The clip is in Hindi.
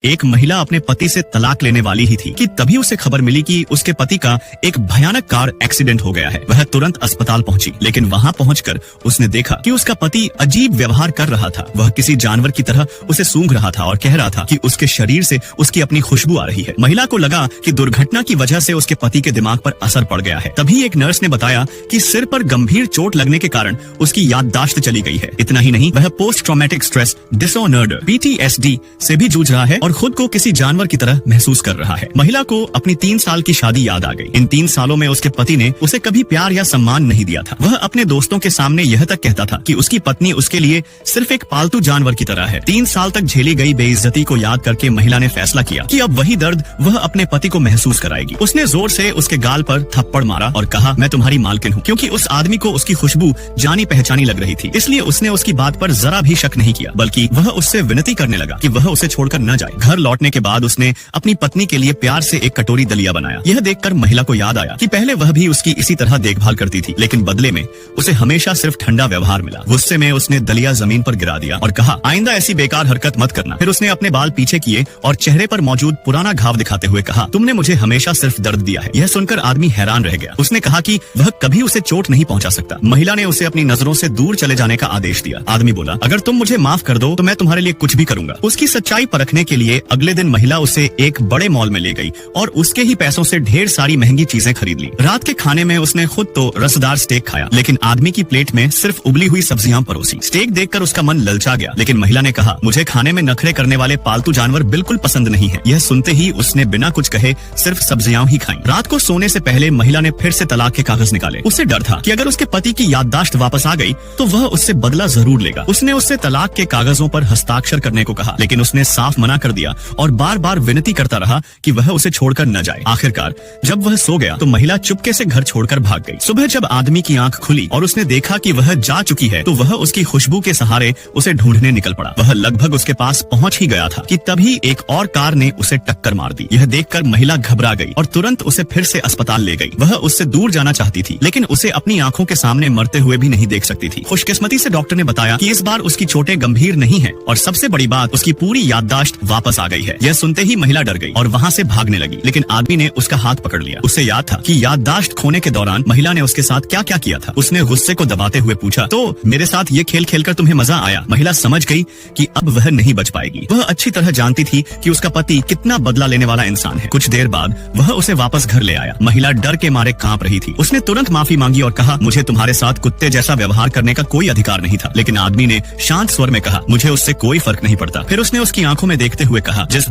एक महिला अपने पति से तलाक लेने वाली ही थी कि तभी उसे खबर मिली कि उसके पति का एक भयानक कार एक्सीडेंट हो गया है। वह तुरंत अस्पताल पहुंची, लेकिन वहां पहुंचकर उसने देखा कि उसका पति अजीब व्यवहार कर रहा था। वह किसी जानवर की तरह उसे सूंघ रहा था और कह रहा था कि उसके शरीर से उसकी अपनी खुशबू आ रही है। महिला को लगा कि दुर्घटना की वजह से उसके पति के दिमाग पर असर पड़ गया है। तभी एक नर्स ने बताया कि सिर पर गंभीर चोट लगने के कारण उसकी याददाश्त चली गई है। इतना ही नहीं, वह post traumatic stress disorder PTSD से भी जूझ रहा है और खुद को किसी जानवर की तरह महसूस कर रहा है। महिला को अपनी 3 साल की शादी याद आ गई। इन 3 सालों में उसके पति ने उसे कभी प्यार या सम्मान नहीं दिया था। वह अपने दोस्तों के सामने यह तक कहता था कि उसकी पत्नी उसके लिए सिर्फ एक पालतू जानवर की तरह है। 3 साल तक झेली गई बेइज्जती को याद करके महिला ने फैसला किया कि अब वही दर्द वह अपने पति को महसूस कराएगी। उसने जोर से उसके गाल पर थप्पड़ मारा और कहा, मैं तुम्हारी मालकिन हूँ। क्योंकि उस आदमी को उसकी खुशबू जानी पहचानी लग रही थी, इसलिए उसने उसकी बात पर जरा भी शक नहीं किया, बल्कि वह उससे विनती करने लगा कि वह उसे छोड़कर न जाए। घर लौटने के बाद उसने अपनी पत्नी के लिए प्यार से एक कटोरी दलिया बनाया। यह देखकर महिला को याद आया कि पहले वह भी उसकी इसी तरह देखभाल करती थी, लेकिन बदले में उसे हमेशा सिर्फ ठंडा व्यवहार मिला। गुस्से में उसने दलिया जमीन पर गिरा दिया और कहा, आइंदा ऐसी बेकार हरकत मत करना। फिर उसने अपने बाल पीछे किए और चेहरे पर मौजूद पुराना घाव दिखाते हुए कहा, तुमने मुझे हमेशा सिर्फ दर्द दिया है। यह सुनकर आदमी हैरान रह गया। उसने कहा कि वह कभी उसे चोट नहीं पहुंचा सकता। महिला ने उसे अपनी नजरों से दूर चले जाने का आदेश दिया। आदमी बोला, अगर तुम मुझे माफ कर दो तो मैं तुम्हारे लिए कुछ भी करूंगा। उसकी सच्चाई परखने के लिए अगले दिन महिला उसे एक बड़े मॉल में ले गई और उसके ही पैसों से ढेर सारी महंगी चीजें खरीद ली। रात के खाने में उसने खुद तो रसदार स्टेक खाया, लेकिन आदमी की प्लेट में सिर्फ उबली हुई सब्जियां परोसी। स्टेक देखकर उसका मन ललचा गया, लेकिन महिला ने कहा, मुझे खाने में नखरे करने वाले पालतू जानवर बिल्कुल पसंद नहीं है। यह सुनते ही उसने बिना कुछ कहे सिर्फ सब्जियां ही खाई। रात को सोने से पहले महिला ने फिर से तलाक के कागज निकाले। उसे डर था कि अगर उसके पति की याददाश्त वापस आ गई तो वह उससे बदला जरूर लेगा। उसने उससे तलाक के कागजों पर हस्ताक्षर करने को कहा, लेकिन उसने साफ मना कर दिया और बार बार विनती करता रहा कि वह उसे छोड़कर न जाए। आखिरकार जब वह सो गया तो महिला चुपके से घर छोड़कर भाग गई। सुबह जब आदमी की आंख खुली और उसने देखा कि वह जा चुकी है तो वह उसकी खुशबू के सहारे उसे ढूंढने निकल पड़ा। वह लगभग उसके पास पहुंच ही गया था कि तभी एक और कार ने उसे टक्कर मार दी। यह देखकर महिला घबरा गई और तुरंत उसे फिर से अस्पताल ले गई। वह उससे दूर जाना चाहती थी, लेकिन उसे अपनी आंखों के सामने मरते हुए भी नहीं देख सकती थी। खुशकिस्मती से डॉक्टर ने बताया कि इस बार उसकी चोटें गंभीर नहीं है और सबसे बड़ी बात, उसकी पूरी याददाश्त वापस आ गई है। यह सुनते ही महिला डर गई और वहां से भागने लगी, लेकिन आदमी ने उसका हाथ पकड़ लिया। उसे याद था कि याददाश्त खोने के दौरान महिला ने उसके साथ क्या क्या किया था। उसने गुस्से को दबाते हुए पूछा, तो मेरे साथ ये खेल खेलकर तुम्हें मजा आया? महिला समझ गई कि अब वह नहीं बच पाएगी। वह अच्छी तरह जानती थी कि उसका पति कितना बदला लेने वाला इंसान है। कुछ देर बाद वह उसे वापस घर ले आया। महिला डर के मारे कांप रही थी। उसने तुरंत माफी मांगी और कहा, मुझे तुम्हारे साथ कुत्ते जैसा व्यवहार करने का कोई अधिकार नहीं था। लेकिन आदमी ने शांत स्वर में कहा, मुझे उससे कोई फर्क नहीं पड़ता। फिर उसने उसकी आंखों में देखते हुए कहा, जिस